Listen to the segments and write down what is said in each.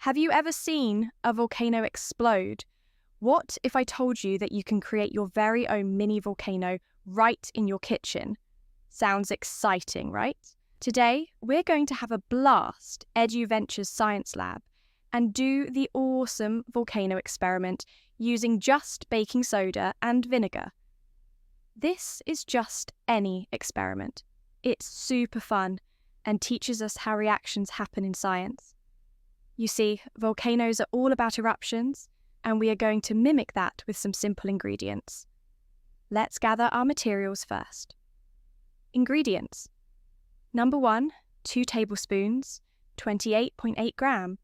Have you ever seen a volcano explode? What if I told you that you can create your very own mini volcano right in your kitchen? Sounds exciting, right? Today, we're going to have a blast EduVentures science lab and do the awesome volcano experiment using just baking soda and vinegar. This is just any experiment. It's super fun and teaches us how reactions happen in science. You see, volcanoes are all about eruptions, and we are going to mimic that with some simple ingredients. Let's gather our materials first. Ingredients. Number 1, 2 tablespoons, 28.8 gram.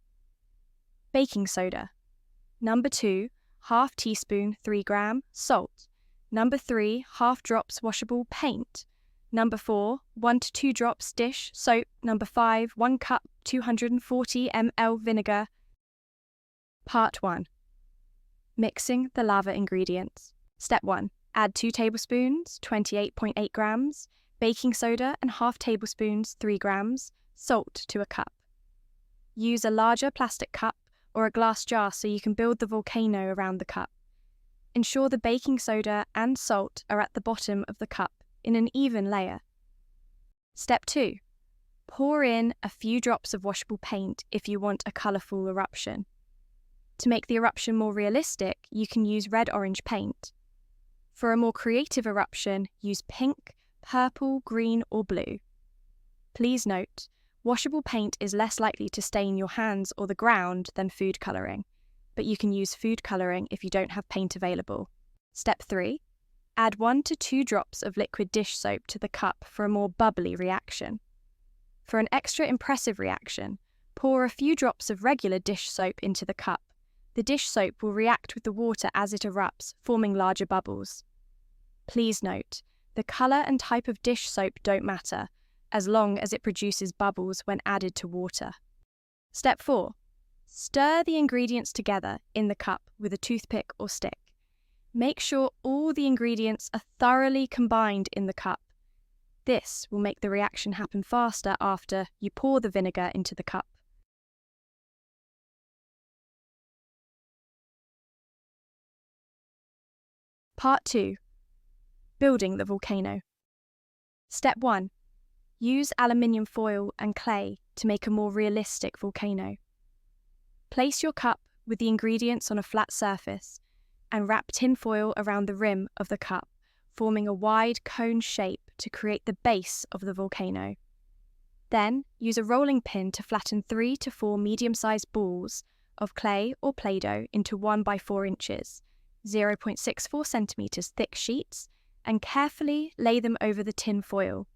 Baking soda. Number 2, half teaspoon, 3 gram, salt. Number 3, half drops washable paint. Number 4, 1 to 2 drops dish soap. Number 5, 1 cup, 240 ml vinegar. Part 1. Mixing the lava ingredients. Step 1. Add 2 tablespoons, 28.8 grams, baking soda and half tablespoons, 3 grams, salt to a cup. Use a larger plastic cup or a glass jar so you can build the volcano around the cup. Ensure the baking soda and salt are at the bottom of the cup in an even layer. Step 2. Pour in a few drops of washable paint if you want a colourful eruption. To make the eruption more realistic, you can use red-orange paint. For a more creative eruption, use pink, purple, green or blue. Please note, washable paint is less likely to stain your hands or the ground than food colouring, but you can use food colouring if you don't have paint available. Step 3. Add 1 to 2 drops of liquid dish soap to the cup for a more bubbly reaction. For an extra impressive reaction, pour a few drops of regular dish soap into the cup. The dish soap will react with the water as it erupts, forming larger bubbles. Please note, the colour and type of dish soap don't matter, as long as it produces bubbles when added to water. Step 4. Stir the ingredients together in the cup with a toothpick or stick. Make sure all the ingredients are thoroughly combined in the cup. This will make the reaction happen faster after you pour the vinegar into the cup. Part 2. Building the volcano. Step 1. Use aluminium foil and clay to make a more realistic volcano. Place your cup with the ingredients on a flat surface and wrap tin foil around the rim of the cup, forming a wide cone shape to create the base of the volcano. Then, use a rolling pin to flatten 3 to 4 medium-sized balls of clay or Play-Doh into 1 by 4 inches, 0.64 centimeters thick sheets, and carefully lay them over the tin foil.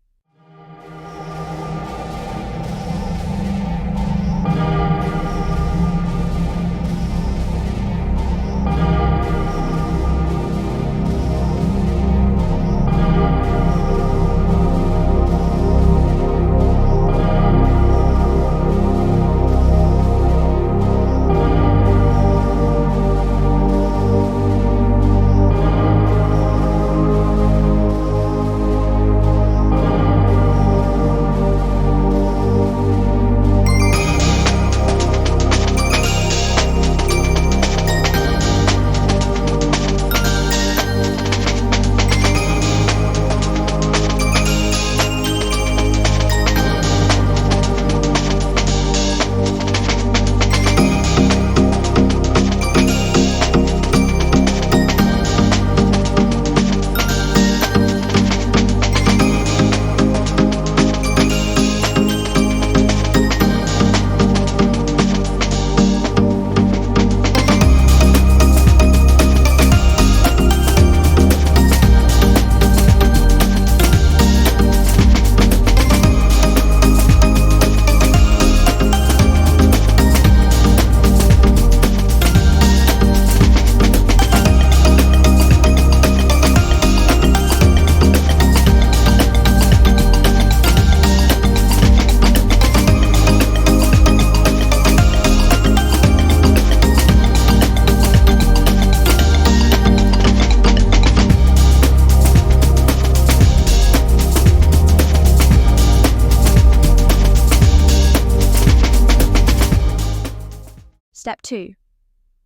Step 2.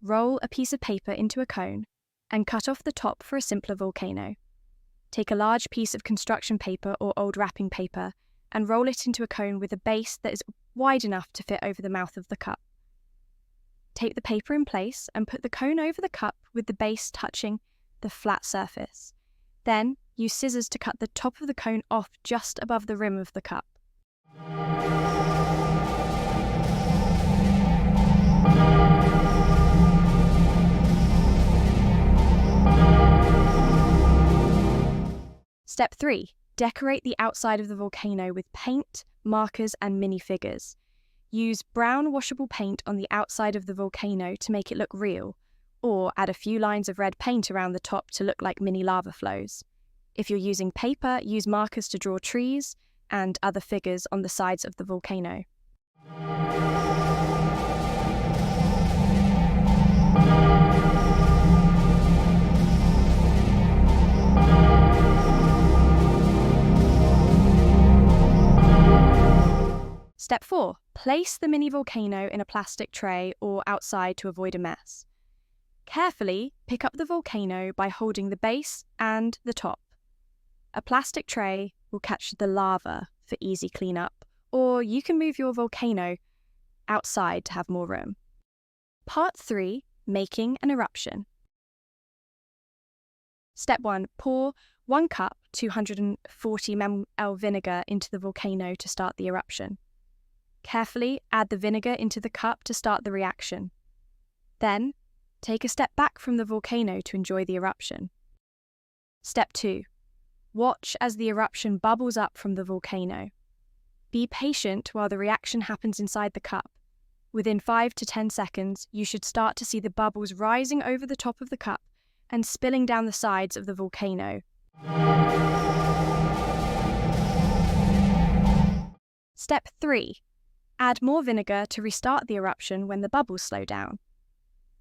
Roll a piece of paper into a cone and cut off the top for a simpler volcano. Take a large piece of construction paper or old wrapping paper and roll it into a cone with a base that is wide enough to fit over the mouth of the cup. Tape the paper in place and put the cone over the cup with the base touching the flat surface. Then use scissors to cut the top of the cone off just above the rim of the cup. Step 3. Decorate the outside of the volcano with paint, markers, and minifigures. Use brown washable paint on the outside of the volcano to make it look real, or add a few lines of red paint around the top to look like mini lava flows. If you're using paper, use markers to draw trees and other figures on the sides of the volcano. Step 4. Place the mini volcano in a plastic tray or outside to avoid a mess. Carefully pick up the volcano by holding the base and the top. A plastic tray will catch the lava for easy cleanup, or you can move your volcano outside to have more room. Part 3. Making an eruption. Step 1. Pour 1 cup 240 ml vinegar into the volcano to start the eruption. Carefully add the vinegar into the cup to start the reaction. Then, take a step back from the volcano to enjoy the eruption. Step 2. Watch as the eruption bubbles up from the volcano. Be patient while the reaction happens inside the cup. Within 5 to 10 seconds, you should start to see the bubbles rising over the top of the cup and spilling down the sides of the volcano. Step 3. Add more vinegar to restart the eruption when the bubbles slow down.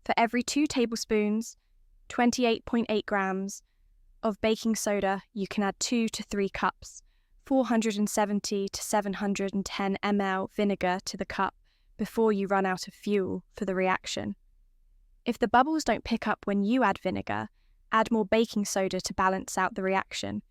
For every 2 tablespoons, 28.8 grams of baking soda, you can add 2 to 3 cups, 470 to 710 ml vinegar to the cup before you run out of fuel for the reaction. If the bubbles don't pick up when you add vinegar, add more baking soda to balance out the reaction,